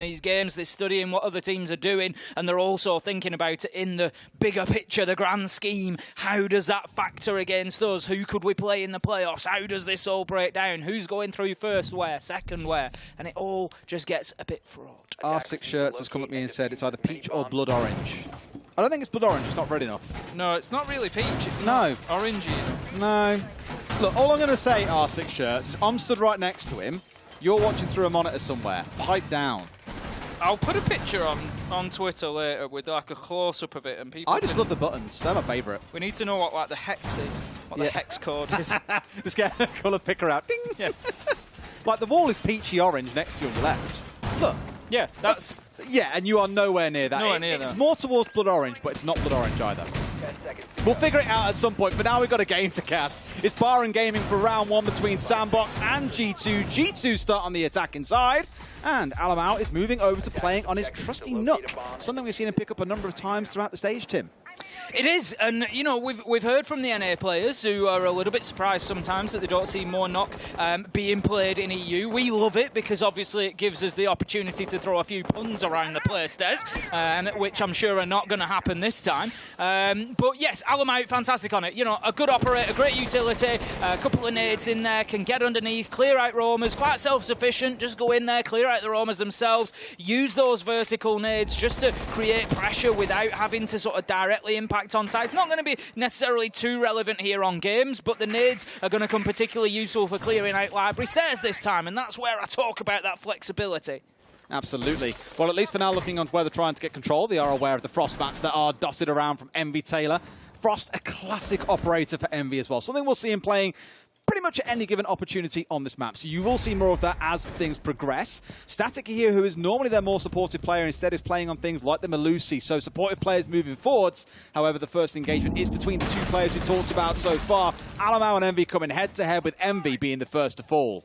these games, they're studying what other teams are doing, and they're also thinking about it in the bigger picture, the grand scheme. How does that factor against us? Who could we play in the playoffs? How does this all break down? Who's going through first where, second where? And it all just gets a bit fraught. R6 Shirts has come at me and said it's either peach or blood orange. I don't think it's blood orange, it's not red enough. No, it's not really peach, it's not orangey enough. No. Look, all I'm going to say, R6 Shirts, is I'm stood right next to him. You're watching through a monitor somewhere. Pipe down. I'll put a picture on Twitter later with like a close-up of it, and people. I just love the buttons. They're my favourite. We need to know what like the hex is, what the hex code is. Just get a colour picker out. Ding. Yeah. Like the wall is peachy orange next to you on the left. Look. Yeah, that's. Yeah, and you are nowhere near that. Nowhere near that. It's more towards blood orange, but it's not blood orange either. We'll figure it out at some point, but now we've got a game to cast. It's MNM Gaming for round one between Sandbox and G2. G2 start on the attacking side, and Alamau is moving over to playing on his trusty Nook, something we've seen him pick up a number of times throughout the stage, Tim. It is, and you know, we've heard from the NA players who are a little bit surprised sometimes that they don't see more Nook being played in EU. We love it because obviously it gives us the opportunity to throw a few puns around the place, Des, which I'm sure are not going to happen this time. But yes, Alamau, fantastic on it. You know, a good operator, great utility, a couple of nades in there, can get underneath, clear out roamers, quite self-sufficient, just go in there, clear out the roamers themselves, use those vertical nades just to create pressure without having to sort of directly impact on site. It's not going to be necessarily too relevant here on games, but the nades are going to come particularly useful for clearing out library stairs this time, and that's where I talk about that flexibility. Absolutely. Well, at least for now, looking on where they're trying to get control, they are aware of the Frost mats that are dotted around from Envy Taylor. Frost, a classic operator for Envy as well. Something we'll see him playing pretty much at any given opportunity on this map. So you will see more of that as things progress. Static here, who is normally their more supportive player, instead is playing on things like the Melusi. So supportive players moving forwards. However, the first engagement is between the two players we talked about so far. Alamau and Envy coming head-to-head, with Envy being the first to fall.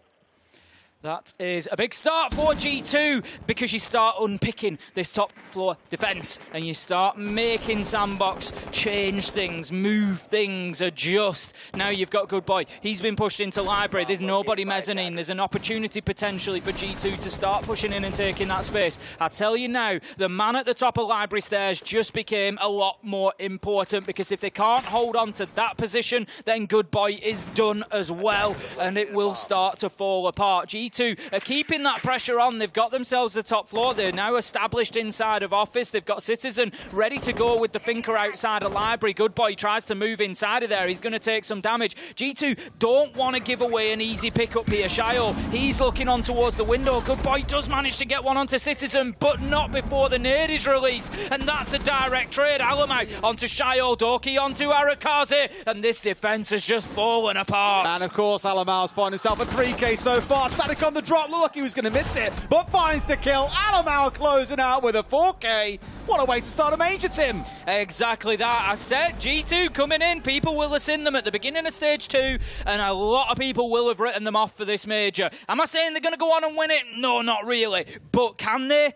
That is a big start for G2 because you start unpicking this top floor defense and you start making Sandbox change things, move things, adjust. Now you've got Good Boy. He's been pushed into library. There's nobody mezzanine. There's an opportunity potentially for G2 to start pushing in and taking that space. I tell you now, the man at the top of library stairs just became a lot more important because if they can't hold on to that position, then Good Boy is done as well and it will start to fall apart. G2 are keeping that pressure on. They've got themselves the top floor. They're now established inside of office. They've got Citizen ready to go with the Finker outside of library. Good Boy tries to move inside of there. He's going to take some damage. G2 don't want to give away an easy pickup here. Shio, he's looking on towards the window. Good Boy does manage to get one onto Citizen, but not before the nade is released. And that's a direct trade. Alamau onto Shio, Doki onto Arakaze. And this defense has just fallen apart. And of course, Alamau's found himself a 3K so far. Static on the drop, looked like he was going to miss it, but finds the kill. Alamau closing out with a 4K. What a way to start a major, Tim. Exactly that. I said G2 coming in. People will have seen them at the beginning of stage 2, and a lot of people will have written them off for this major. Am I saying they're going to go on and win it? No, not really. But can they?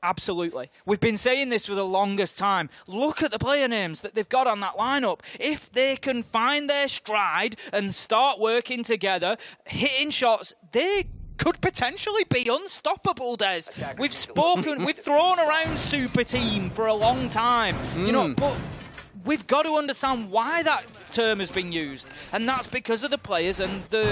Absolutely. We've been saying this for the longest time. Look at the player names that they've got on that lineup. If they can find their stride and start working together, hitting shots, they could potentially be unstoppable, Des. We've spoken, we've thrown around super team for a long time, you know, but we've got to understand why that term has been used, and that's because of the players and the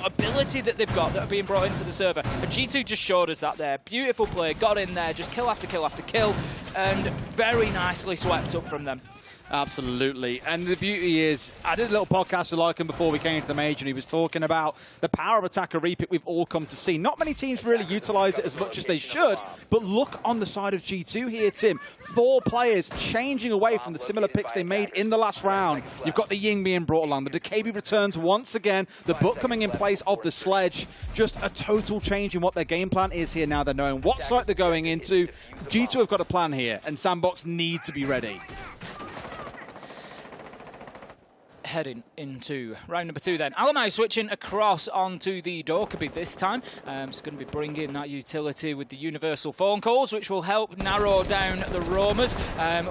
ability that they've got that are being brought into the server. And G2 just showed us that there. Beautiful play, got in there, just kill after kill after kill, and very nicely swept up from them. Absolutely. And the beauty is, I did a little podcast with Lycan before we came to the major, and he was talking about the power of attacker repick we've all come to see. Not many teams really utilize it as much as they should, but look on the side of G2 here, Tim. 4 players changing away from the similar picks they made in the last round. You've got the Ying being brought along, the DKB returns once again, the Book coming in place of the Sledge. Just a total change in what their game plan is here now. They're knowing what site they're going into. G2 have got a plan here, and Sandbox need to be ready. heading into round number 2 then. Alamai switching across onto the Dorkaby this time. It's going to be bringing that utility with the universal phone calls, which will help narrow down the roamers.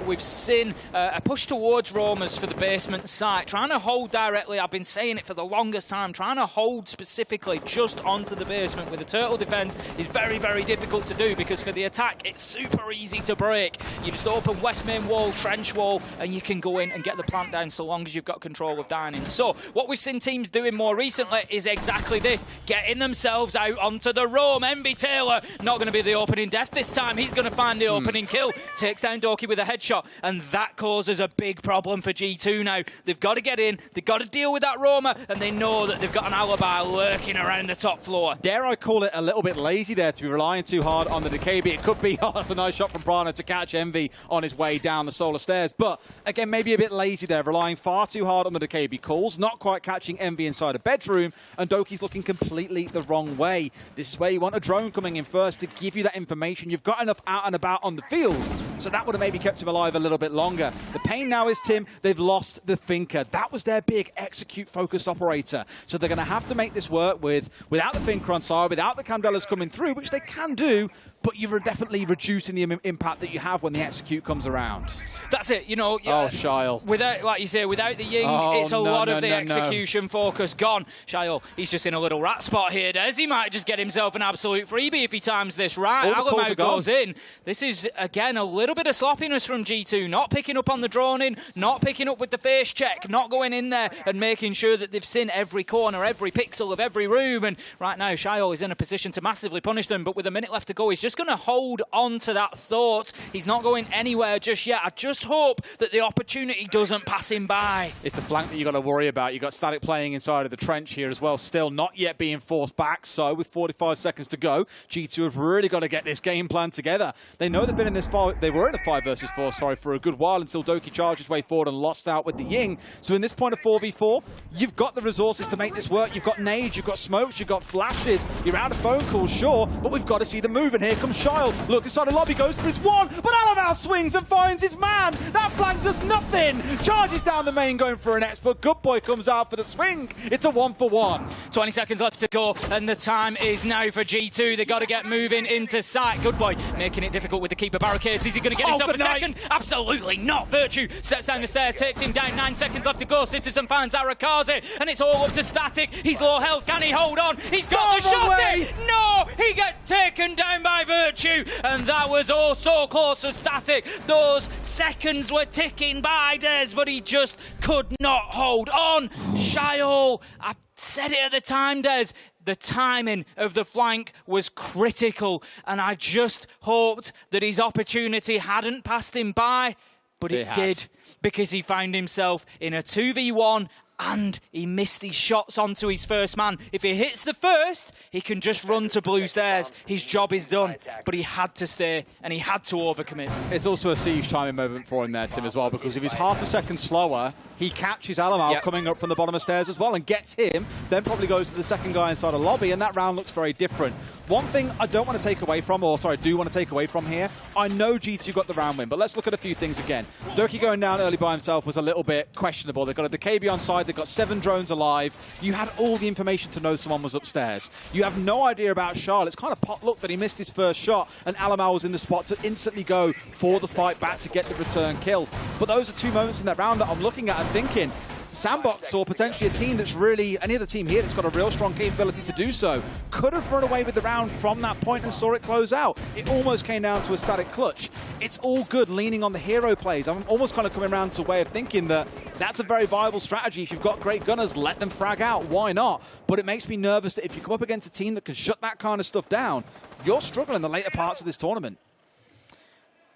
We've seen a push towards roamers for the basement site, trying to hold directly. I've been saying it for the longest time, trying to hold specifically just onto the basement with the turtle defense is very, very difficult to do, because for the attack, it's super easy to break. You just open west main wall, trench wall, and you can go in and get the plant down so long as you've got control of dining. So what we've seen teams doing more recently is exactly this, getting themselves out onto the roam. Envy Taylor not going to be the opening death this time. He's going to find the opening kill, takes down Doki with a headshot, and that causes a big problem for G2 now. They've got to get in, they've got to deal with that roamer, and they know that they've got an alibi lurking around the top floor. Dare I call it a little bit lazy there to be relying too hard on the DKB? It could be, oh, that's a nice shot from Prana to catch Envy on his way down the solar stairs. But again, maybe a bit lazy there, relying far too hard on the DKB calls, not quite catching Envy inside a bedroom, and Doki's looking completely the wrong way. This is where you want a drone coming in first to give you that information. You've got enough out and about on the field, so that would have maybe kept him alive a little bit longer. The pain now is, Tim, they've lost the thinker. That was their big execute-focused operator. So they're going to have to make this work without the thinker on side, without the Candelas coming through, which they can do, but you're definitely reducing the impact that you have when the execute comes around. That's it, you know. Oh, Shyle. Without, like you say, without the Ying, it's a lot of the execution focus gone. Shyle, he's just in a little rat spot here, Des. He might just get himself an absolute freebie if he times this right. Alamau goes in. This is, again, a little bit of sloppiness from G2, not picking up on the drone in, not picking up with the face check, not going in there and making sure that they've seen every corner, every pixel of every room. And right now, Shyle is in a position to massively punish them, but with a minute left to go, he's just going to hold on to that thought. He's not going anywhere just yet. I just hope that the opportunity doesn't pass him by. It's the flank that you've got to worry about. You've got Static playing inside of the trench here as well, still not yet being forced back. So with 45 seconds to go, G2 have really got to get this game plan together. They know they've been in this they were in a 5 versus 4, for a good while, until Doki charged his way forward and lost out with the Ying. So in this point of 4v4, you've got the resources to make this work. You've got nades, you've got smokes, you've got flashes, you're out of phone calls, sure, but we've got to see the move, and here comes Shyle. Look, this side of the lobby goes for his one, but Alamau swings and finds his man. That flank does nothing. Charges down the main going for an X, but Good Boy comes out for the swing. It's a 1-for-1. 20 seconds left to go, and the time is now for G2. They've got to get moving into sight. Good Boy making it difficult with the keeper barricades. Is he going to get himself a second? Absolutely not. Virtue steps down the stairs, takes him down. 9 seconds left to go. Citizen finds Arakaze, and it's all up to Static. He's low health. Can he hold on? He's got the shot in. No! He gets taken down by Virtue, and that was oh so close to Static. Those seconds were ticking by, Des, but he just could not hold on. Shyle, I said it at the time, Des. The timing of the flank was critical, and I just hoped that his opportunity hadn't passed him by, but it did, because he found himself in a 2v1 and he missed his shots onto his first man. If he hits the first, he can just run to blue stairs. His job is done, but he had to stay and he had to overcommit. It's also a siege timing moment for him there, Tim, as well, because if he's half a second slower, he catches Alamau coming up from the bottom of stairs as well and gets him, then probably goes to the second guy inside a lobby, and that round looks very different. One thing I don't want to take away from, or sorry, I do want to take away from here, I know G2 got the round win, but let's look at a few things again. Doki going down early by himself was a little bit questionable. They've got a DKB on side, they've got 7 drones alive. You had all the information to know someone was upstairs. You have no idea about Charlotte. It's kind of pot luck that he missed his first shot, and Alamau was in the spot to instantly go for the fight back to get the return kill. But those are 2 moments in that round that I'm looking at and thinking, Sandbox, or potentially a team that's really, any other team here that's got a real strong capability to do so, could have run away with the round from that point and saw it close out. It almost came down to a static clutch. It's all good leaning on the hero plays. I'm almost kind of coming around to a way of thinking that that's a very viable strategy. If you've got great gunners, let them frag out. Why not? But it makes me nervous that if you come up against a team that can shut that kind of stuff down, you're struggling in the later parts of this tournament.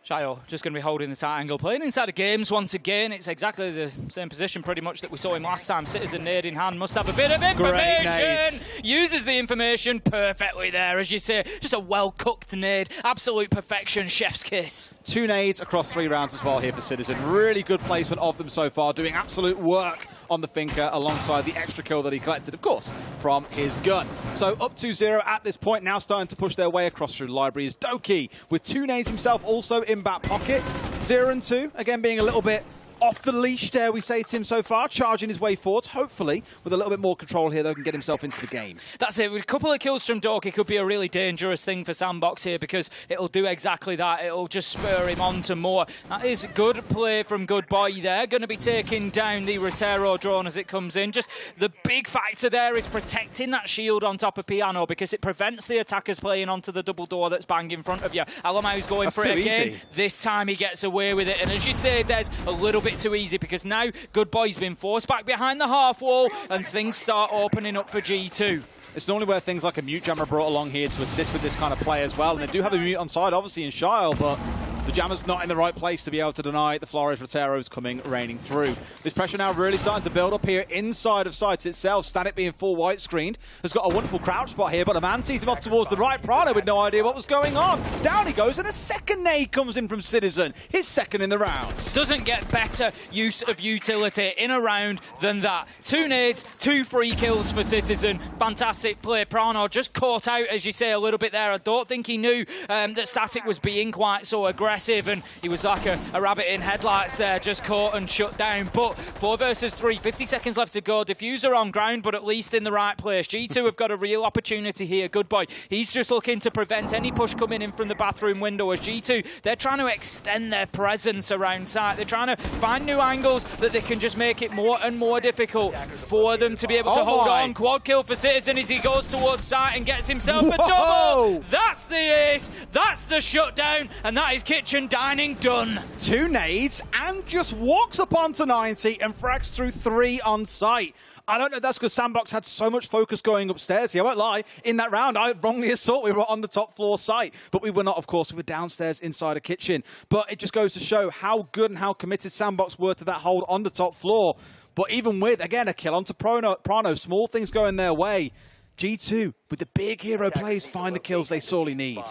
Shyle just going to be holding the tight angle, playing inside of games once again. It's exactly the same position pretty much that we saw him last time. Citizen nade in hand, must have a bit of information. Uses the information perfectly there, as you say. Just a well-cooked nade. Absolute perfection, chef's kiss. 2 nades across 3 rounds as well here for Citizen. Really good placement of them so far, doing absolute work on the Finker alongside the extra kill that he collected, of course, from his gun. So up 2-0 at this point, now starting to push their way across through the library is Doki, with 2 nades himself also in back pocket. 0 and 2, again being a little bit off the leash, dare we say to him so far, charging his way forwards. Hopefully, with a little bit more control here, though, can get himself into the game. That's it. With a couple of kills from Dork, it could be a really dangerous thing for Sandbox here because it'll do exactly that. It'll just spur him on to more. That is good play from Good Boy there. Going to be taking down the Rotero drone as it comes in. Just the big factor there is protecting that shield on top of Piano because it prevents the attackers playing onto the double door that's bang in front of you. Alamau's going for it again. Easy. This time he gets away with it. And as you say, there's a little bit too easy because now Good Boy's been forced back behind the half wall and things start opening up for G2. It's normally where things like a mute jammer are brought along here to assist with this kind of play as well. And they do have a mute on side, obviously, in Shile, but the jammer's not in the right place to be able to deny it. The Flores Rotero's coming, raining through. This pressure now really starting to build up here inside of sites itself. Static being full white screened. Has got a wonderful crouch spot here, but a man sees him off towards the right. Prano with no idea what was going on. Down he goes, and a second nade comes in from Citizen. His second in the round. Doesn't get better use of utility in a round than that. 2 nades, 2 free kills for Citizen. Fantastic play. Prano just caught out, as you say, a little bit there. I don't think he knew that Static was being quite so aggressive, and he was like a rabbit in headlights there, just caught and shut down. But 4 versus 3, 50 seconds left to go. Diffuser on ground, but at least in the right place. G2 have got a real opportunity here. Good Boy. He's just looking to prevent any push coming in from the bathroom window. As G2, they're trying to extend their presence around site. They're trying to find new angles that they can just make it more and more difficult for them to be able to hold on. Quad kill for Citizen as he goes towards site and gets himself a double. That's the ace. That's the shutdown. And that is Kitchen Dining done. 2 nades and just walks up onto 90 and frags through 3 on site. I don't know if that's because Sandbox had so much focus going upstairs here. I won't lie, in that round, I wrongly assault we were on the top floor site, but we were not, of course. We were downstairs inside a kitchen. But it just goes to show how good and how committed Sandbox were to that hold on the top floor. But even with, again, a kill onto Prano, small things going their way, G2, with the big hero plays, find the kills they sorely need.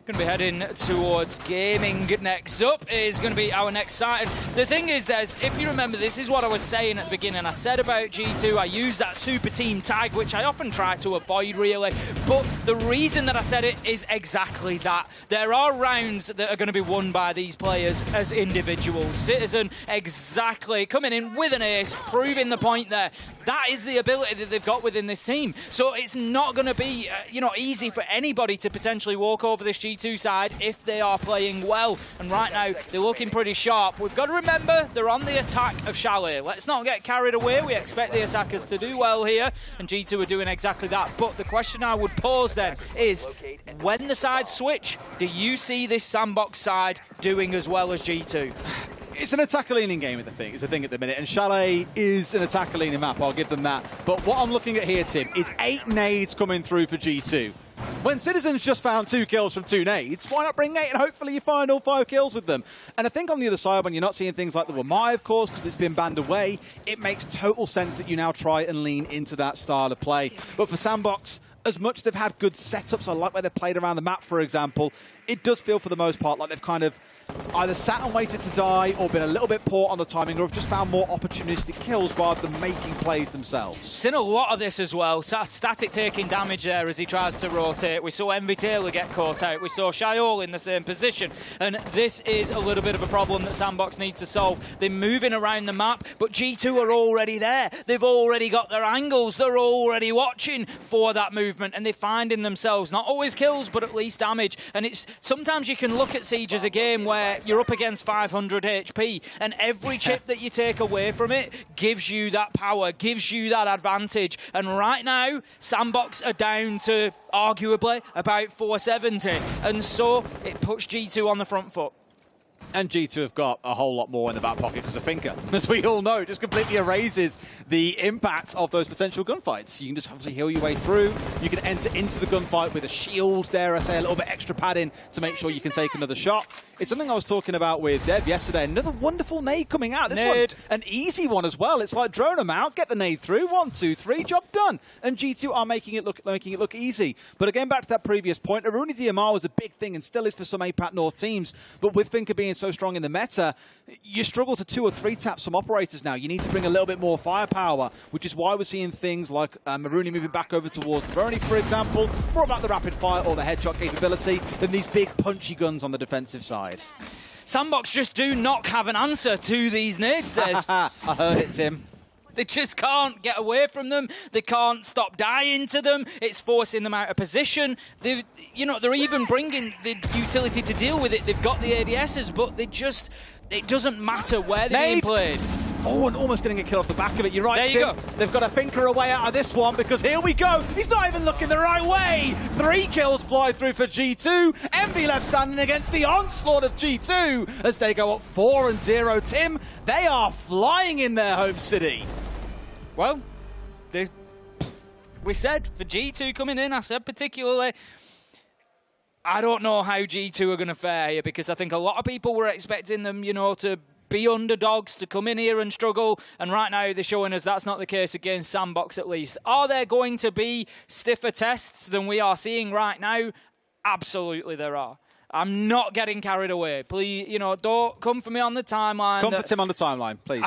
Going to be heading towards Gaming. Next up is going to be our next site. And the thing is, if you remember, this is what I was saying at the beginning. I said about G2, I use that super team tag, which I often try to avoid, really. But the reason that I said it is exactly that. There are rounds that are going to be won by these players as individuals. Citizen, exactly, coming in with an ace, proving the point there. That is the ability that they've got within this team. So it's not going to be, easy for anybody to potentially walk over this G2 side if they are playing well. And right now, they're looking pretty sharp. We've got to remember, they're on the attack of Chalet. Let's not get carried away. We expect the attackers to do well here, and G2 are doing exactly that. But the question I would pose then is, when the sides switch, do you see this Sandbox side doing as well as G2? It's an attacker-leaning game, is the thing at the minute, and Chalet is an attacker-leaning map, I'll give them that. But what I'm looking at here, Tim, is 8 nades coming through for G2. When Citizen's just found 2 kills from 2 nades, why not bring 8 and hopefully you find all 5 kills with them? And I think on the other side, when you're not seeing things like the Wamai, of course, because it's been banned away, it makes total sense that you now try and lean into that style of play. But for Sandbox, as much as they've had good setups, I like where they've played around the map, for example, it does feel for the most part like they've kind of either sat and waited to die or been a little bit poor on the timing, or have just found more opportunistic kills rather than making plays themselves. Seen a lot of this as well. Static taking damage there as he tries to rotate. We saw Envy Taylor get caught out. We saw Shiol in the same position. And this is a little bit of a problem that Sandbox needs to solve. They're moving around the map, but G2 are already there. They've already got their angles. They're already watching for that movement, and they're finding themselves not always kills, but at least damage. And it's sometimes you can look at Siege as a game where you're up against 500 HP, and every chip that you take away from it gives you that power, gives you that advantage. And right now, Sandbox are down to arguably about 470, and so it puts G2 on the front foot. And G2 have got a whole lot more in the back pocket because of Finker. As we all know, it just completely erases the impact of those potential gunfights. You can just obviously heal your way through. You can enter into the gunfight with a shield, dare I say, a little bit extra padding to make sure you can take another shot. It's something I was talking about with Dev yesterday. Another wonderful nade coming out. This one, an easy one as well. It's like drone them out, get the nade through, 1, 2, 3, job done. And G2 are making it look easy. But again, back to that previous point, Aruni DMR was a big thing and still is for some APAC North teams. But with Finker being so strong in the meta, you struggle to 2 or 3 tap some operators now. You need to bring a little bit more firepower, which is why we're seeing things like Maruni moving back over towards Veroni, for example, more about the rapid fire or the headshot capability than these big punchy guns on the defensive side. Sandbox just do not have an answer to these nades. I heard it, Tim. They just can't get away from them. They can't stop dying to them. It's forcing them out of position. They're even bringing the utility to deal with it. They've got the ADSs, but it doesn't matter where they're being played. Oh, and almost getting a kill off the back of it. You're right, There you Tim. go. They've got to finker a way out of this one because here we go. He's not even looking the right way. 3 kills fly through for G2. Envy left standing against the onslaught of G2 as they go up 4-0. Tim, they are flying in their home city. Well, we said for G2 coming in, I said particularly, I don't know how G2 are going to fare here because I think a lot of people were expecting them, to be underdogs, to come in here and struggle. And right now they're showing us that's not the case against Sandbox at least. Are there going to be stiffer tests than we are seeing right now? Absolutely there are. I'm not getting carried away. Please, don't come for me on the timeline. Come for Tim on the timeline, please.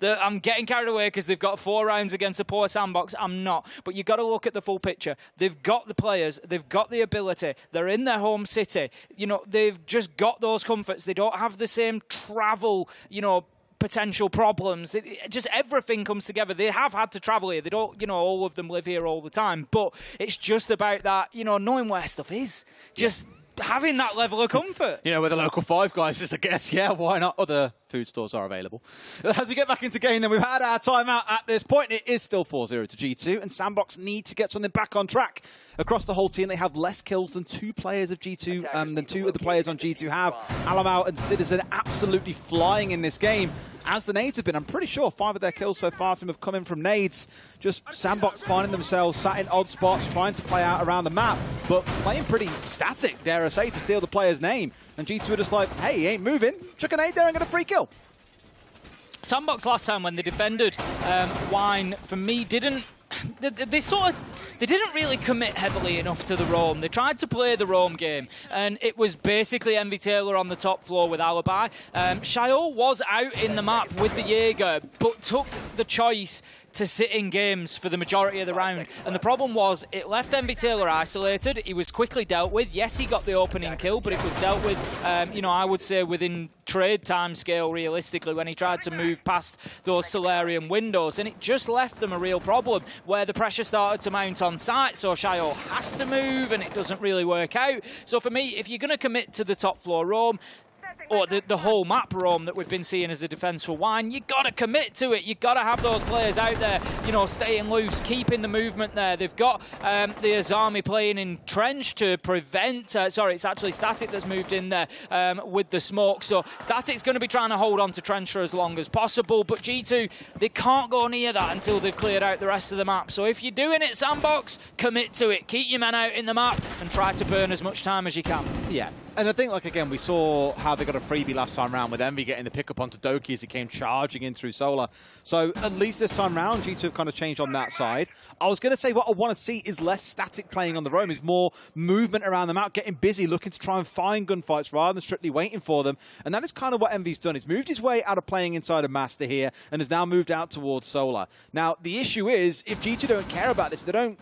I'm getting carried away because they've got 4 rounds against a poor Sandbox. I'm not. But you've got to look at the full picture. They've got the players. They've got the ability. They're in their home city. They've just got those comforts. They don't have the same travel, potential problems. Just everything comes together. They have had to travel here. They don't, all of them live here all the time. But it's just about that, knowing where stuff is. Just having that level of comfort. With the local Five Guys, just a guess, yeah, why not? Other food stores are available. As we get back into game, then we've had our timeout at this point. It is still 4-0 to G2, and Sandbox need to get something back on track. Across the whole team, they have less kills than 2 players of G2, than 2 of the players on G2 have. Alamau and Citizen absolutely flying in this game, as the nades have been. I'm pretty sure 5 of their kills so far, Tim, have come in from nades. Just Sandbox finding themselves sat in odd spots, trying to play out around the map, but playing pretty static, dare I say, to steal the player's name. And G2 are just like, hey, he ain't moving. Chuck a nade there and get a free kill. Sandbox last time when they defended Wine, for me, didn't they didn't really commit heavily enough to the roam. They tried to play the roam game, and it was basically Envy Taylor on the top floor with Alibi. Shio was out in the map with the Jaeger, but took the choice to sit in games for the majority of the round. And the problem was, it left Envy Taylor isolated. He was quickly dealt with. Yes, he got the opening kill, but it was dealt with, I would say within trade time scale, realistically, when he tried to move past those Solarium windows. And it just left them a real problem, where the pressure started to mount on site. So Shio has to move, and it doesn't really work out. So for me, if you're going to commit to the top floor roam, or the whole map roam that we've been seeing as a defence for Wine, you got to commit to it. You got to have those players out there, staying loose, keeping the movement there. They've got the Azami playing in Trench to prevent... it's actually Static that's moved in there with the smoke. So Static's going to be trying to hold on to Trench for as long as possible. But G2, they can't go near that until they've cleared out the rest of the map. So if you're doing it, Sandbox, commit to it. Keep your men out in the map and try to burn as much time as you can. Yeah. And I think, again, we saw how they got a freebie last time round with Envy getting the pickup onto Doki as he came charging in through Solar. So at least this time round, G2 have kind of changed on that side. I was going to say what I want to see is less static playing on the roam, is more movement around the map, getting busy, looking to try and find gunfights rather than strictly waiting for them. And that is kind of what Envy's done. He's moved his way out of playing inside of Master here and has now moved out towards Solar. Now, the issue is, if G2 don't care about this, they don't,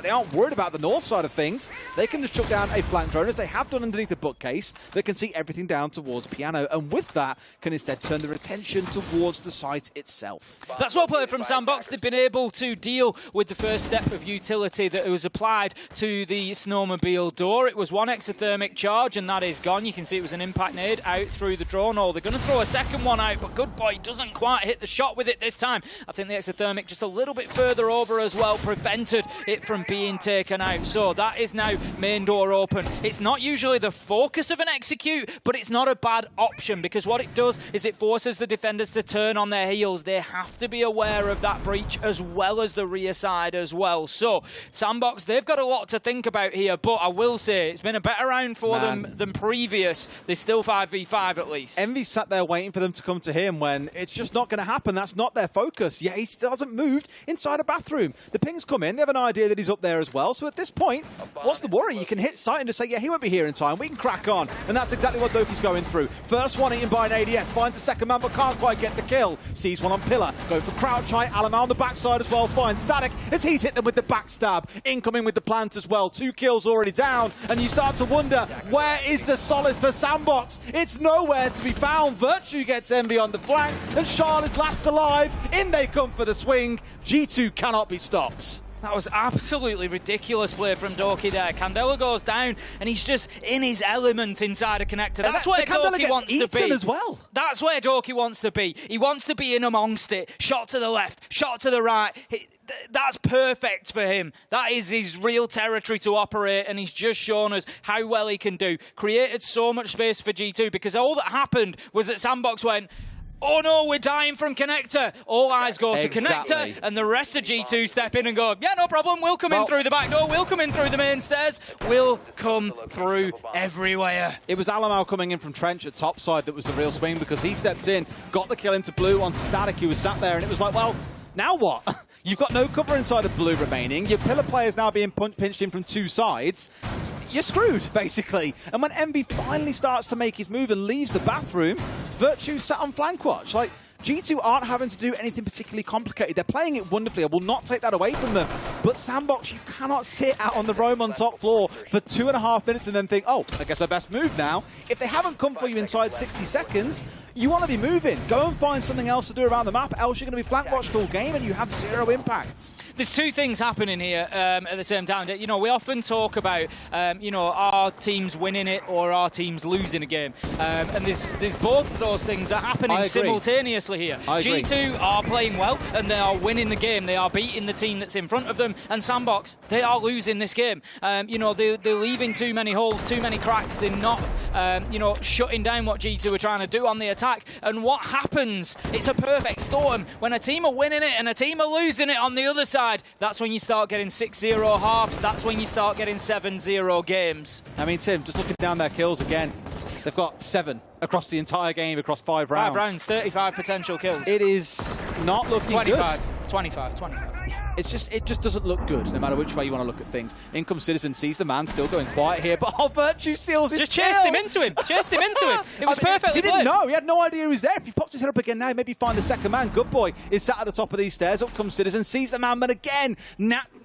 they aren't worried about the north side of things, they can just chuck down a flank drone, as they have done underneath the bookcase. They can see everything down towards Piano, and with that, can instead turn their attention towards the site itself. That's well played from Sandbox. They've been able to deal with the first step of utility that was applied to the snowmobile door. It was one exothermic charge, and that is gone. You can see it was an impact nade out through the drone. Oh, they're going to throw a second one out, but Good Boy doesn't quite hit the shot with it this time. I think the exothermic just a little bit further over as well prevented it from being taken out. So that is now main door open. It's not usually the focus of an execute, but it's not a bad option, because what it does is it forces the defenders to turn on their heels. They have to be aware of that breach as well as the rear side as well. So Sandbox, they've got a lot to think about here, but I will say it's been a better round for them than previous. They're still 5v5 at least. Envy sat there waiting for them to come to him when it's just not going to happen. That's not their focus. Yeah, he still hasn't moved inside a bathroom. The pings come in. They have an idea that he's up there as well. So at this point, what's the worry? You can hit sight and just say, yeah, he won't be here in time. We can crack on. And that's exactly what Doki's going through. First one eaten by an ADS. Finds the second man, but can't quite get the kill. Sees one on Pillar. Going for crouch high. Alamo on the backside as well. Finds Static as he's hit them with the backstab. Incoming with the plant as well. 2 kills already down. And you start to wonder, where is the solace for Sandbox? It's nowhere to be found. Virtue gets Envy on the flank. And Charl is last alive. In they come for the swing. G2 cannot be stopped. That was absolutely ridiculous play from Doki there. Candela goes down, and he's just in his element inside a connector. That's where Doki wants to be. As well. That's where Doki wants to be. He wants to be in amongst it. Shot to the left, shot to the right. That's perfect for him. That is his real territory to operate, and he's just shown us how well he can do. Created so much space for G2, because all that happened was that Sandbox went, oh no, we're dying from connector. All eyes go to connector, and the rest of G2 step in and go, yeah, no problem, we'll come in through the back door, we'll come in through the main stairs, we'll come through everywhere. It was Alamo coming in from Trench at top side that was the real swing, because he stepped in, got the kill into Blue onto Static, who was sat there, and it was like, well, now what? You've got no cover inside of Blue remaining, your pillar player's now being pinched in from 2 sides. You're screwed, basically. And when Envy finally starts to make his move and leaves the bathroom, Virtue sat on flank watch. Like, G2 aren't having to do anything particularly complicated. They're playing it wonderfully. I will not take that away from them. But Sandbox, you cannot sit out on the roam on top floor for 2.5 minutes and then think, oh, I guess I best move now. If they haven't come for you inside 60 seconds, you want to be moving. Go and find something else to do around the map, else you're going to be flank watched all game and you have 0 impacts. There's 2 things happening here at the same time. You know, we often talk about, you know, our teams winning it or our teams losing a game. And there's both of those things are happening simultaneously here. G2 are playing well and they are winning the game. They are beating the team that's in front of them. And Sandbox, they are losing this game. You know, they're leaving too many holes, too many cracks. They're not, you know, shutting down what G2 are trying to do on the attack. And what happens? It's a perfect storm. When a team are winning it and a team are losing it on the other side, that's when you start getting 6-0 halves. That's when you start getting 7-0 games. I mean, Tim, just looking down their kills again, they've got 7 across the entire game, across 5 rounds. 5 rounds, 35 potential kills. It is not looking 25, good. 25. It just doesn't look good, no matter which way you want to look at things. In comes Citizen, sees the man still going quiet here, but Virtue steals his Just chased him into him. It was perfectly He didn't know. He had no idea he was there. If he pops his head up again now, maybe find the second man. Good boy is sat at the top of these stairs. Up comes Citizen, sees the man, but again,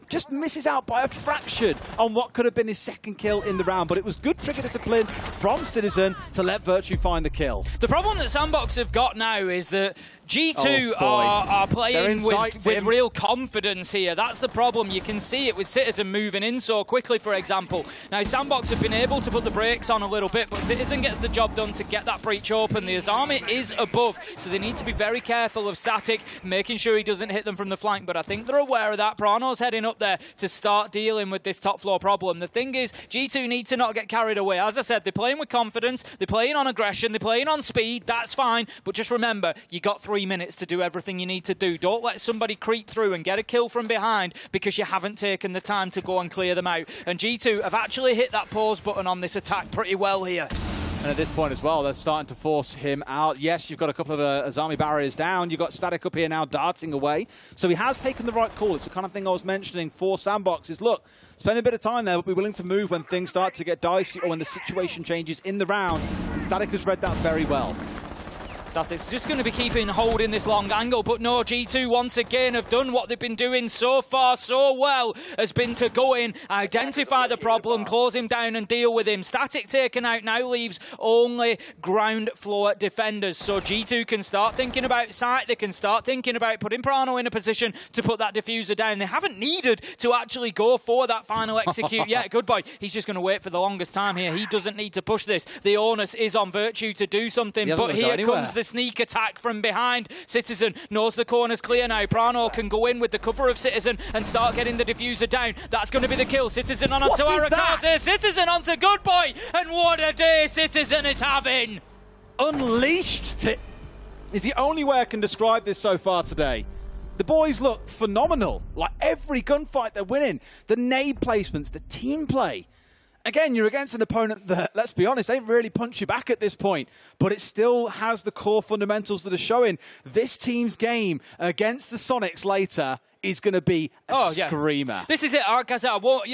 just misses out by a fraction on what could have been his second kill in the round. But it was good trigger discipline from Citizen to let Virtue find the kill. The problem that Sandbox have got now is that G2 are playing with real confidence here. That's the problem. You can see it with Citizen moving in so quickly, for example. Now, Sandbox have been able to put the brakes on a little bit, but Citizen gets the job done to get that breach open. The Azami is above, so they need to be very careful of Static, making sure he doesn't hit them from the flank, but I think they're aware of that. Prano's heading up there to start dealing with this top floor problem. The thing is, G2 need to not get carried away. As I said, they're playing with confidence, they're playing on aggression, they're playing on speed, that's fine, but just remember, you got 3 minutes to do everything you need to do. Don't let somebody creep through and get a kill from behind because you haven't taken the time to go and clear them out. And G2 have actually hit that pause button on this attack pretty well here. And at this point as well, they're starting to force him out. Yes, you've got a couple of Azami barriers down. You've got Static up here now darting away. So he has taken the right call. It's the kind of thing I was mentioning for Sandbox is, look, spend a bit of time there, but be willing to move when things start to get dicey or when the situation changes in the round. And Static has read that very well. Static's just going to be holding this long angle, but no, G2 once again have done what they've been doing so far so well, has been to go in, identify the problem, close him down and deal with him. Static taken out now leaves only ground floor defenders, so G2 can start thinking about sight, they can start thinking about putting Prano in a position to put that diffuser down. They haven't needed to actually go for that final execute yet. Good boy, he's just going to wait for the longest time here. He doesn't need to push this. The onus is on Virtue to do something, but here comes the sneak attack from behind. Citizen knows the corner's clear now. Prano can go in with the cover of Citizen and start getting the diffuser down. That's going to be the kill. Citizen on onto Arakaze. Citizen onto Good Boy. And what a day Citizen is having. Unleashed is the only way I can describe this so far today. The boys look phenomenal. Like every gunfight they're winning. The nade placements, the team play. Again, you're against an opponent that, let's be honest, ain't really punch you back at this point, but it still has the core fundamentals that are showing. This team's game against the Soniqs later is going to be a screamer. This is it, like I said, I won't,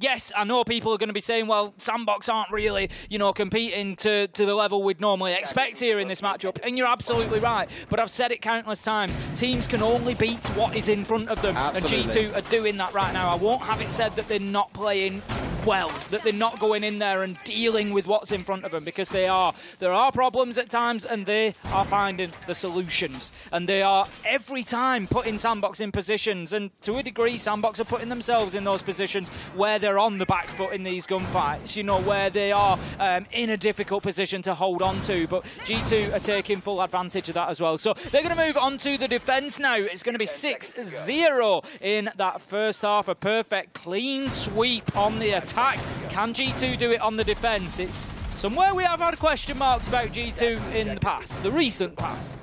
yes, I know people are going to be saying, well, Sandbox aren't really, competing to the level we'd normally expect here in this matchup, and you're absolutely right. But I've said it countless times, teams can only beat what is in front of them, Absolutely. and G2 are doing that right now. I won't have it said that they're not playing well, that they're not going in there and dealing with what's in front of them, because they are. There are problems at times, and they are finding the solutions, and they are every time putting Sandbox in positions, and to a degree Sandbox are putting themselves in those positions where they're on the back foot in these gunfights, where they are in a difficult position to hold on to, but G2 are taking full advantage of that as well. So they're going to move on to the defense now. It's going to be 6-0 in that first half, a perfect clean sweep on the attack. Can G2 do it on the defense? It's somewhere we have had question marks about G2 in the past, the recent past.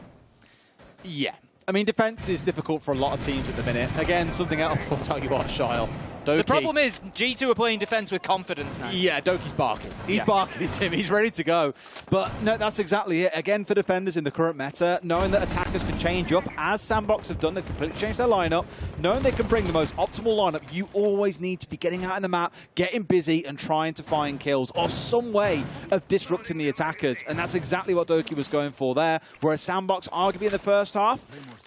Yeah. I mean, defense is difficult for a lot of teams at the minute. Again, something else I'll tell you what, Shyle. Doki. The problem is G2 are playing defense with confidence now. Yeah, Doki's barking. He's barking at him. He's ready to go. But no, that's exactly it. Again, for defenders in the current meta, knowing that attackers can change up, as Sandbox have done, they've completely changed their lineup, knowing they can bring the most optimal lineup, you always need to be getting out in the map, getting busy and trying to find kills or some way of disrupting the attackers. And that's exactly what Doki was going for there, whereas Sandbox, arguably in the first half,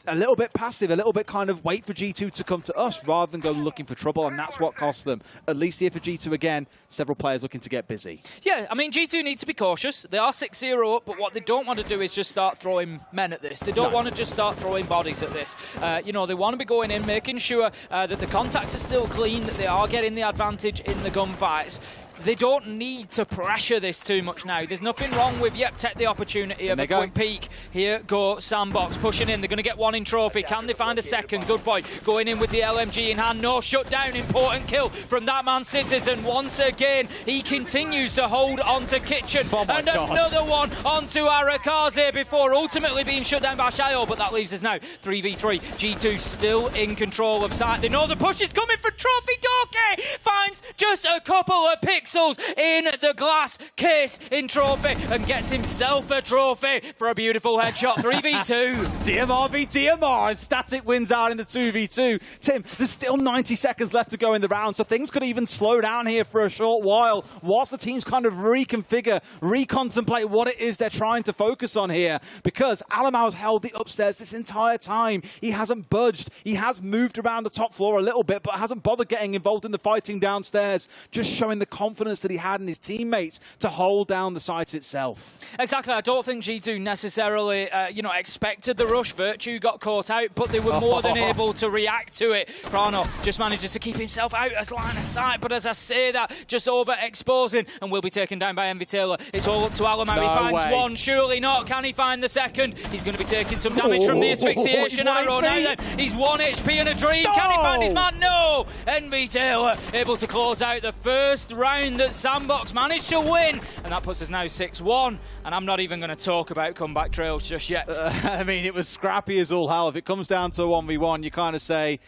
a little bit passive, a little bit kind of wait for G2 to come to us rather than go looking for trouble, and that's what cost them. At least here for G2 again, several players looking to get busy. Yeah, I mean, G2 need to be cautious. They are 6-0 up, but what they don't want to do is just start throwing men at this. They don't want to just start throwing bodies at this. They want to be going in, making sure that the contacts are still clean, that they are getting the advantage in the gunfights. They don't need to pressure this too much now. There's nothing wrong with, take the opportunity of a quick peek. Here go Sandbox, pushing in. They're going to get one in trophy. Can they find a second? Good boy. Going in with the LMG in hand. No shutdown. Important kill from that man Citizen. Once again, he continues to hold on to Kitchen. And another one onto Arakaze before ultimately being shut down by Shayo. But that leaves us now 3v3. G2 still in control of site. They know the push is coming for trophy. Doki finds just a couple of picks in the glass case in trophy and gets himself a trophy for a beautiful headshot. 3v2. DMR v DMR, and Static wins out in the 2v2. Tim, there's still 90 seconds left to go in the round, so things could even slow down here for a short while whilst the teams kind of reconfigure, recontemplate what it is they're trying to focus on here, because Alamau's held the upstairs this entire time. He hasn't budged. He has moved around the top floor a little bit, but hasn't bothered getting involved in the fighting downstairs, just showing the confidence that he had in his teammates to hold down the site itself. Exactly. I don't think G2 necessarily, expected the rush. Virtue got caught out, but they were more than able to react to it. Prano just manages to keep himself out as line of sight, but as I say that, just overexposing, and will be taken down by Envy Taylor. It's all up to Alamau. He finds one. Surely not. Can he find the second? He's going to be taking some damage from the asphyxiation arrow now then. He's 1 HP and a dream. Can he find his man? No! Envy Taylor able to close out the first round that Sandbox managed to win, and that puts us now 6-1, and I'm not even going to talk about comeback trails just yet. I mean, it was scrappy as all hell. If it comes down to a 1v1, you kind of say,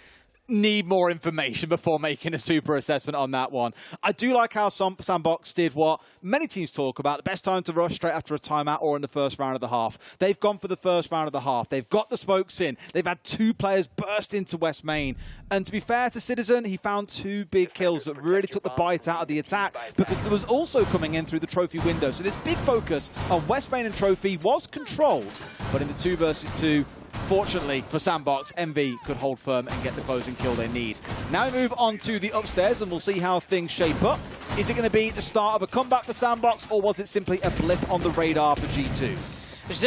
need more information before making a super assessment on that one. I do like how Sandbox did what many teams talk about, the best time to rush straight after a timeout or in the first round of the half. They've gone for the first round of the half. They've got the smokes in. They've had 2 players burst into West Main. And to be fair to Citizen, he found 2 big kills that really took the bite out of the attack, because there was also coming in through the trophy window. So this big focus on West Main and trophy was controlled, but in the 2 versus 2, fortunately for Sandbox, MV could hold firm and get the closing kill they need. Now we move on to the upstairs, and we'll see how things shape up. Is it going to be the start of a comeback for Sandbox, or was it simply a blip on the radar for G2?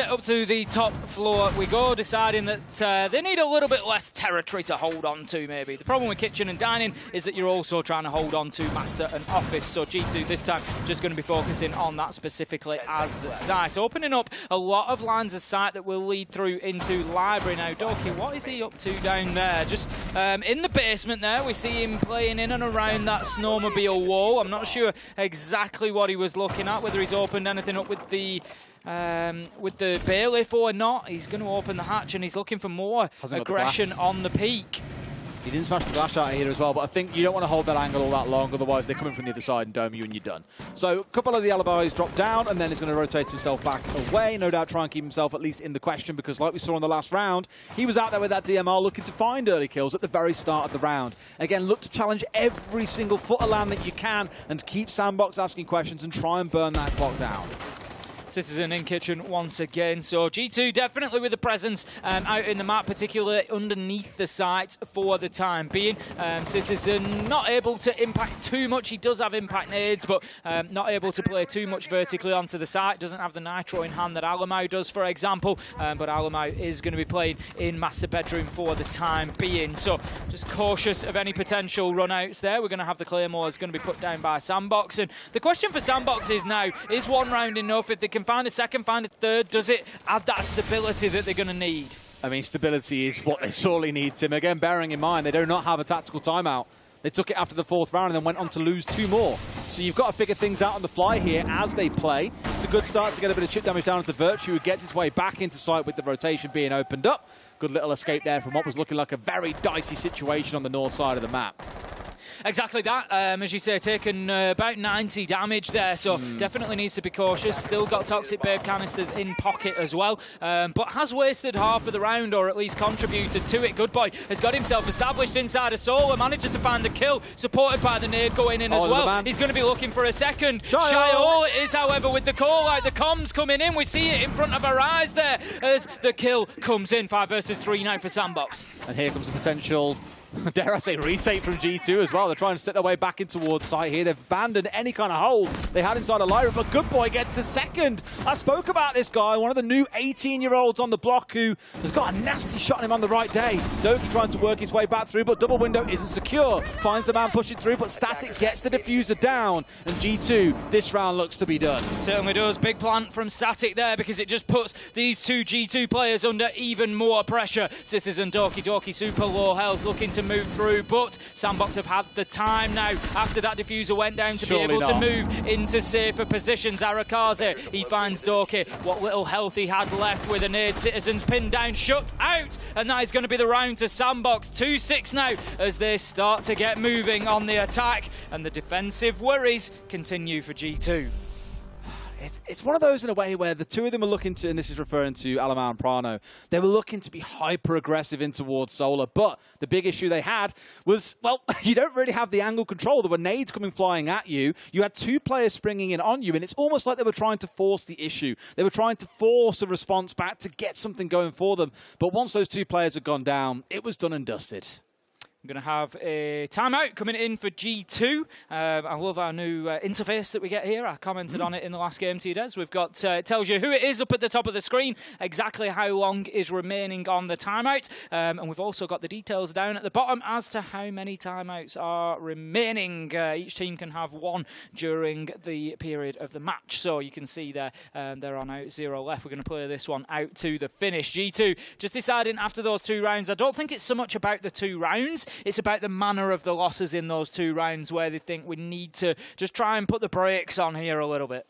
Up to the top floor we go, deciding that they need a little bit less territory to hold on to, maybe. The problem with kitchen and dining is that you're also trying to hold on to master and office, so G2 this time just going to be focusing on that specifically as the site. Opening up a lot of lines of sight that will lead through into library. Now, Doki, what is he up to down there? Just in the basement there, we see him playing in and around that snowmobile wall. I'm not sure exactly what he was looking at, whether he's opened anything up with the bailiff or not. He's going to open the hatch, and he's looking for more aggression on the peak. He didn't smash the flash out here as well, but I think you don't want to hold that angle all that long, otherwise they're coming from the other side and dome you and you're done. So a couple of the alibis drop down, and then he's going to rotate himself back away. No doubt try and keep himself at least in the question, because like we saw in the last round, he was out there with that DMR looking to find early kills at the very start of the round. Again, look to challenge every single foot of land that you can and keep Sandbox asking questions and try and burn that clock down. Citizen in kitchen once again. So G2 definitely with the presence out in the map, particularly underneath the site for the time being. Citizen not able to impact too much. He does have impact nades, but not able to play too much vertically onto the site. Doesn't have the nitro in hand that Alamau does, for example. But Alamau is going to be playing in master bedroom for the time being. So just cautious of any potential run-outs there. We're going to have the Claymores going to be put down by Sandbox. And the question for Sandbox is now, is one round enough? If they can find a second, find a third, does it add that stability that they're going to need? I mean, stability is what they sorely need, Tim. Again, bearing in mind, they do not have a tactical timeout. They took it after the 4th round and then went on to lose 2 more. So you've got to figure things out on the fly here as they play. It's a good start to get a bit of chip damage down into Virtue, who gets his way back into sight with the rotation being opened up. Good little escape there from what was looking like a very dicey situation on the north side of the map. Exactly that, as you say, taken about 90 damage there, so definitely needs to be cautious. Still got Toxic Babe canisters in pocket as well, but has wasted half of the round, or at least contributed to it. Good Boy has got himself established inside a Solar, manages to find the kill, supported by the nade going in as well. He's going to be looking for a second. Shio is, however, with the call out, the comms coming in. We see it in front of our eyes there as the kill comes in. 5 versus 3 now for Sandbox. And here comes the potential, dare I say, retake from G2 as well. They're trying to set their way back in towards site here. They've abandoned any kind of hold they had inside a Lyra, but Good Boy gets the second. I spoke about this guy, one of the new 18-year-olds on the block who has got a nasty shot on him on the right day. Doki trying to work his way back through, but double window isn't secure. Finds the man pushing through, but Static gets the diffuser down. And G2, this round looks to be done. Certainly does. Big plant from Static there, because it just puts these two G2 players under even more pressure. Citizen Doki super low health, looking to move through, but Sandbox have had the time now after that diffuser went down to be able to move into safer positions. Arakaze, he finds Doki. What little health he had left with a nade. Citizens pinned down, shut out, and that is going to be the round to Sandbox. 2-6 now as they start to get moving on the attack, and the defensive worries continue for G2. It's one of those in a way where the two of them are looking to, and this is referring to Alamau and Prano, they were looking to be hyper-aggressive in towards Solar, but the big issue they had was, well, you don't really have the angle control. There were nades coming flying at you. You had 2 players springing in on you, and it's almost like they were trying to force the issue. They were trying to force a response back to get something going for them. But once those 2 players had gone down, it was done and dusted. I'm going to have a timeout coming in for G2. I love our new interface that we get here. I commented on it in the last game, T-Des. We've got, it tells you who it is up at the top of the screen, exactly how long is remaining on the timeout. And we've also got the details down at the bottom as to how many timeouts are remaining. Each team can have 1 during the period of the match. So you can see there, they're on out 0 left. We're going to play this one out to the finish. G2 just deciding after those 2 rounds, I don't think it's so much about the 2 rounds. It's about the manner of the losses in those 2 rounds where they think we need to just try and put the brakes on here a little bit.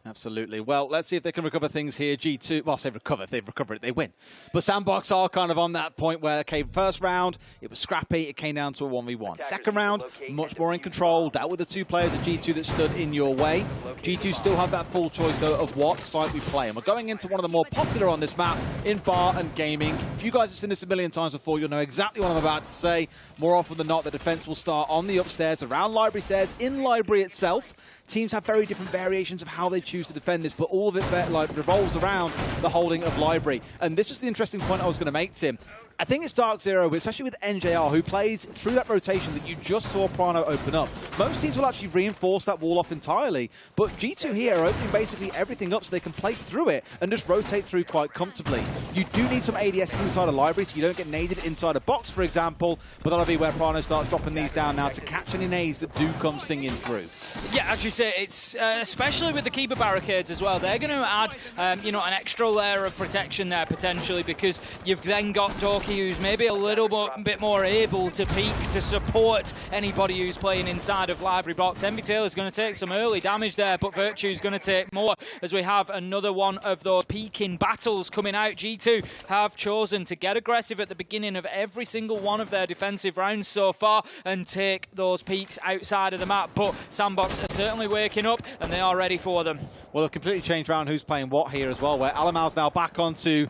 Absolutely. Well, let's see if they can recover things here. G2, well, I say recover. If they've recovered it, they win. But Sandbox are kind of on that point where, okay, first round, it was scrappy. It came down to a 1v1. Second round, much more in control. Dealt with the 2 players of G2 that stood in your way. G2 still have that full choice, though, of what site we play. And we're going into one of the more popular on this map in Bar and Gaming. If you guys have seen this a million times before, you'll know exactly what I'm about to say. More often than not, the defense will start on the upstairs, around library stairs, in library itself. Teams have very different variations of how they choose to defend this, but all of it like revolves around the holding of library. And this is the interesting point I was going to make, Tim. I think it's Dark Zero, especially with NJR, who plays through that rotation that you just saw Prano open up. Most teams will actually reinforce that wall off entirely, but G2 here are opening basically everything up so they can play through it and just rotate through quite comfortably. You do need some ADSs inside a library so you don't get naded inside a box, for example, but that'll be where Prano starts dropping these down now to catch any nades that do come singing through. Yeah, as you say, it's especially with the keeper barricades as well. They're going to add, you know, an extra layer of protection there potentially, because you've then got Doki Doki, who's maybe a little bit more able to peek to support anybody who's playing inside of Library Box. Envy Taylor's going to take some early damage there, but Virtue's going to take more as we have another one of those peaking battles coming out. G2 have chosen to get aggressive at the beginning of every single one of their defensive rounds so far and take those peaks outside of the map, but Sandbox are certainly waking up and they are ready for them. Well, they've completely changed around who's playing what here as well, where Alamal's now back onto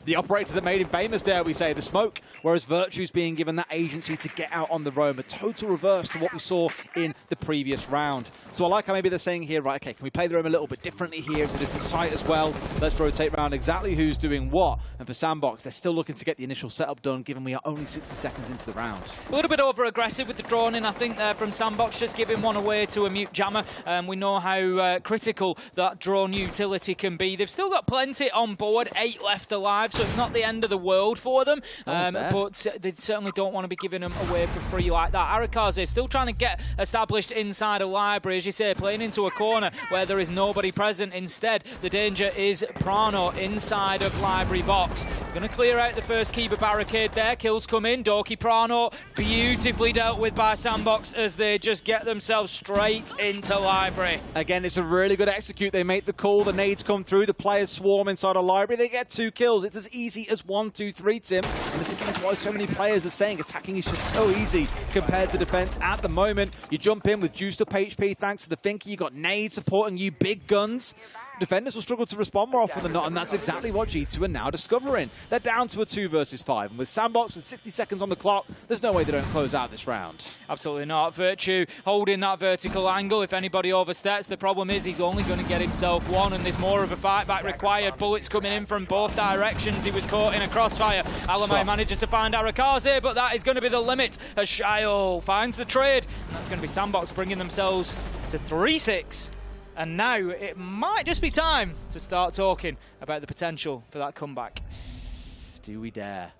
the operator that made him famous, dare we say, the smoke, whereas Virtue's being given that agency to get out on the roam. A total reverse to what we saw in the previous round. So I like how maybe they're saying here, right, okay, can we play the roam a little bit differently here? It's a different site as well. Let's rotate around exactly who's doing what. And for Sandbox, they're still looking to get the initial setup done, given we are only 60 seconds into the round. A little bit over-aggressive with the droning, I think, there from Sandbox, just giving one away to a mute jammer. We know how critical that drone utility can be. They've still got plenty on board, 8 left alive, so it's not the end of the world for them. But they certainly don't want to be giving them away for free like that. Arakaze still trying to get established inside a library, as you say, playing into a corner where there is nobody present. Instead, the danger is Prano inside of Library Box. Going to clear out the first Kiba barricade there. Kills come in. Doki Prano beautifully dealt with by Sandbox as they just get themselves straight into Library. Again, it's a really good execute. They make the call. The nades come through. The players swarm inside a library. They get 2 kills. It's as easy as 1, 2, 3, Tim. And this again is why so many players are saying attacking is just so easy compared to defense at the moment. You jump in with juiced up HP thanks to the Finky. You got nades supporting you, big guns. Defenders will struggle to respond more often than not, and that's exactly what G2 are now discovering. They're down to a 2 versus 5, and with Sandbox with 60 seconds on the clock, there's no way they don't close out this round. Absolutely not. Virtue holding that vertical angle. If anybody oversteps, the problem is he's only going to get himself one, and there's more of a fight back required. Bullets coming in from both directions. He was caught in a crossfire. Alamai manages to find Arakaze, but that is going to be the limit as Shayo finds the trade, and that's going to be Sandbox bringing themselves to 3-6. And now it might just be time to start talking about the potential for that comeback. Do we dare?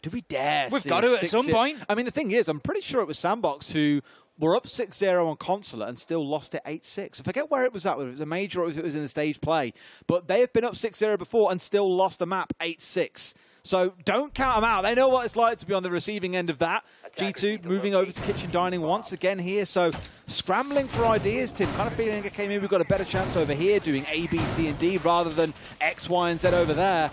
Do we dare? We've got to at some point. I mean, the thing is, I'm pretty sure it was Sandbox who were up 6-0 on Consulate and still lost it 8-6. I forget where it was at, whether it was a major or if it was in the stage play. But they have been up 6-0 before and still lost the map 8-6. So don't count them out. They know what it's like to be on the receiving end of that. G2 moving over to Kitchen Dining once again here. So scrambling for ideas, Tim. Kind of feeling, okay, maybe we've got a better chance over here doing A, B, C, and D rather than X, Y, and Z over there.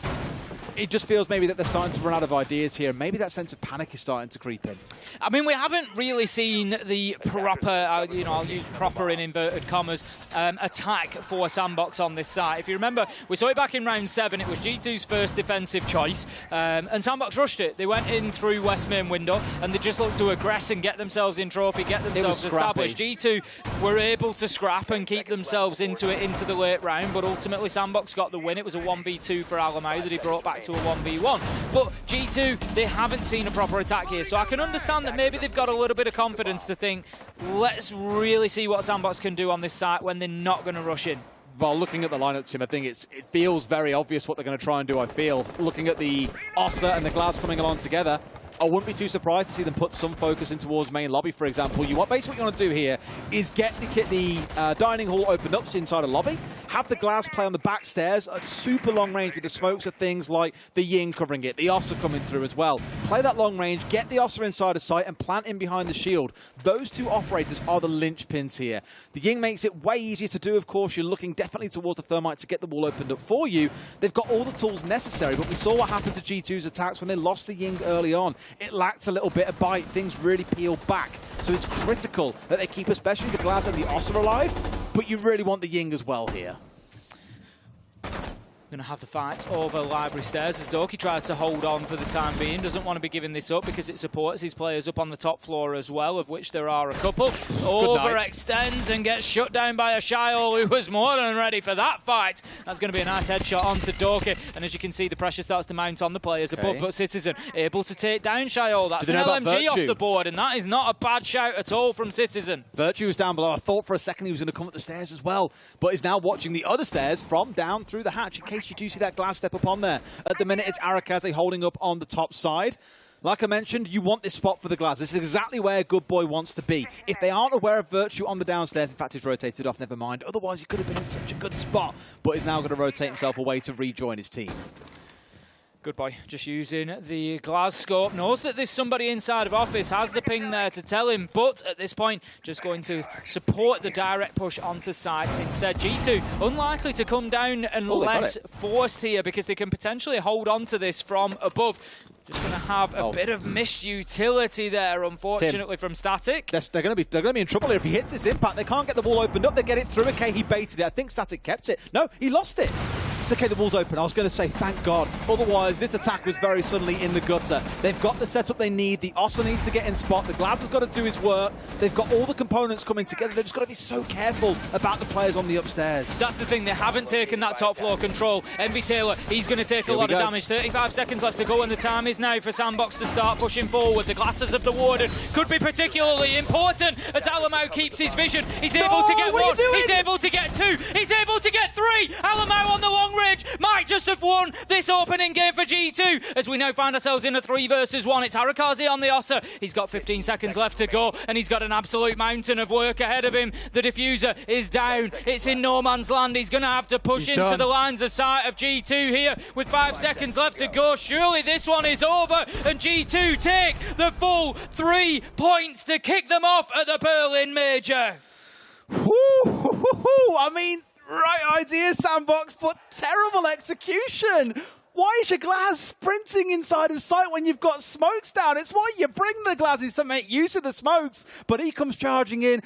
It just feels maybe that they're starting to run out of ideas here. Maybe that sense of panic is starting to creep in. I mean, we haven't really seen the proper, I'll use proper in inverted commas, attack for Sandbox on this site. If you remember, we saw it back in round 7. It was G2's first defensive choice, and Sandbox rushed it. They went in through West Main window, and they just looked to aggress and get themselves in trophy, get themselves established. G2 were able to scrap and keep themselves into the late round, but ultimately Sandbox got the win. It was a 1v2 for Alamau that he brought back to a 1v1. But G2, they haven't seen a proper attack here, so I can understand that maybe they've got a little bit of confidence to think, let's really see what Sandbox can do on this site when they're not going to rush in. Well, looking at the lineup, Tim, I think it feels very obvious what they're going to try and do, I feel. Looking at the Ossa and the Glass coming along together, I wouldn't be too surprised to see them put some focus in towards main lobby, for example. Basically what you want to do here is get the dining hall opened up inside a lobby, have the Glass play on the back stairs at super long range with the smokes of things like the Ying covering it, the Ossa coming through as well. Play that long range, get the Ossa inside a site and plant in behind the shield. Those two operators are the linchpins here. The Ying makes it way easier to do, of course. You're looking definitely towards the Thermite to get the wall opened up for you. They've got all the tools necessary, but we saw what happened to G2's attacks when they lost the Ying early on. It lacked a little bit of bite. Things really peeled back. So it's critical that they keep especially the Glass and the Ossa alive, but you really want the Ying as well here. Going to have the fight over Library Stairs as Doki tries to hold on for the time being. Doesn't want to be giving this up because it supports his players up on the top floor as well, of which there are a couple. Overextends and gets shut down by a Shiol who was more than ready for that fight. That's going to be a nice headshot onto Doki. And as you can see, the pressure starts to mount on the players above. But Citizen able to take down Shiol. That's an LMG off the board, and that is not a bad shout at all from Citizen. Virtue was down below. I thought for a second he was going to come up the stairs as well, but is now watching the other stairs from down through the hatch. In case you do see that Glass step up on there. At the minute, it's Arakaze holding up on the top side. Like I mentioned, you want this spot for the Glass. This is exactly where Good Boy wants to be. If they aren't aware of Virtue on the downstairs, in fact, he's rotated off, never mind. Otherwise, he could have been in such a good spot, but he's now going to rotate himself away to rejoin his team. Good boy, just using the glass scope. Knows that there's somebody inside of office, has the ping there to tell him, but at this point, just going to support the direct push onto site instead. G2 unlikely to come down unless forced here, because they can potentially hold on to this from above. Just going to have a bit of missed utility there, unfortunately, from Static. They're going to be in trouble here if he hits this impact. They can't get the wall opened up. They get it through. Okay, he baited it. I think Static kept it. No, he lost it. Okay, the wall's open. I was going to say, thank God. Otherwise, this attack was very suddenly in the gutter. They've got the setup they need. The Ossa needs to get in spot. The Glads has got to do his work. They've got all the components coming together. They've just got to be so careful about the players on the upstairs. That's the thing. They haven't taken that top floor control. Envy Taylor, he's going to take a lot of damage. 35 seconds left to go, and the time is now for Sandbox to start pushing forward. The glasses of the Warden could be particularly important as Alamau keeps his vision. He's able to get one. He's able to get two. He's able to get three. Alamau on the long range might just have won this opening game for G2 as we now find ourselves in a 3 versus 1. It's Harakazi on the Ossa. He's got 15 seconds left to go, and he's got an absolute mountain of work ahead of him. The diffuser is down. It's in no man's land. He's going to have to push into the lines of sight of G2 here with 5 seconds left to go. Surely this one is over, and G2 take the full 3 points to kick them off at the Berlin Major. I mean, right idea, Sandbox, but terrible execution. Why is your Glass sprinting inside of sight when you've got smokes down? It's why you bring the Glazes to make use of the smokes. But he comes charging in.